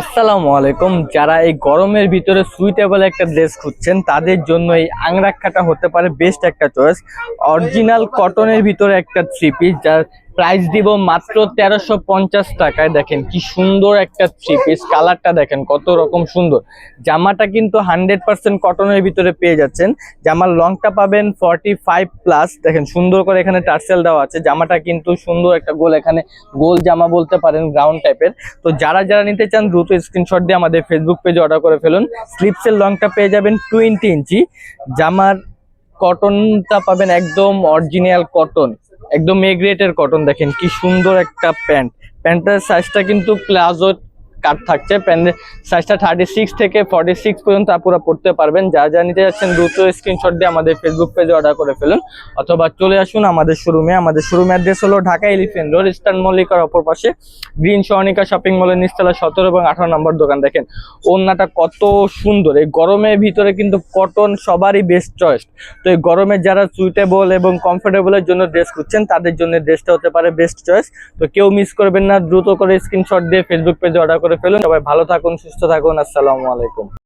আসসালামু আলাইকুম। যারা এই গরমের ভিতরে সুইটেবল একটা ড্রেস খুঁজছেন তাদের জন্য এই আংরাক্ষাটা হতে পারে বেস্ট একটা চয়েস। অরিজিনাল কটনের ভিতরে একটা থ্রি পিস, যার প্রাইস দিব মাত্র 1350 টাকায়। দেখেন কি সুন্দর একটা থ্রি পিস, কালারটা দেখেন কত রকম সুন্দর। জামাটা কিন্তু 100% কটনের ভিতরে পেয়ে যাচ্ছেন। জামার লংটা পাবেন 45+। দেখেন সুন্দর করে এখানে টার্সেল দেওয়া আছে। জামাটা কিন্তু সুন্দর একটা গোল, এখানে গোল জামা বলতে পারেন, গ্রাউন্ড টাইপের। তো যারা যারা নিতে চান দ্রুত স্ক্রিনশট দিয়ে আমাদের ফেসবুক পেজে অর্ডার করে ফেলুন। স্লিপসের লংটা পেয়ে যাবেন 20 ইঞ্চি। জামার কটনটা পাবেন একদম অরিজিনাল কটন, একদম এ গ্রেডের কটন। দেখেন কি সুন্দর একটা প্যান্টের সাইজটা কিন্তু প্লাজো কাট থাকছে। প্যান্টের সাইজটা 36 থেকে 46 পর্যন্ত আপুরা পড়তে পারবেন। যা যা নিতে যাচ্ছেন দ্রুত স্ক্রিনশট দিয়ে আমাদের ফেসবুক পেজে অর্ডার করে ফেলুন, অথবা চলে আসুন আমাদের শোরুমে। আমাদের শোরুমের অ্যাড্রেস হলো ঢাকা এলিফ্যান্ট রোড, ইস্টার্ন মল্লিকার অপর পাশে, গ্রিন সনিকা শপিং মলের নিচতলা 17 এবং 18 নম্বর দোকান। দেখেন ওড়নাটা কত সুন্দর। এই গরমের ভিতরে কিন্তু কটন সবারই বেস্ট চয়েস। তো এই গরমে যারা সুইটেবল এবং কমফোর্টেবলের জন্য ড্রেস খুঁজছেন তাদের জন্য ড্রেসটা হতে পারে বেস্ট চয়েস। তো কেউ মিস করবেন না, দ্রুত করে স্ক্রিনশট দিয়ে ফেসবুক পেজে অর্ডার করে ফেলুন। সবাই ভালো থাকুন, সুস্থ থাকুন। আসসালামু আলাইকুম।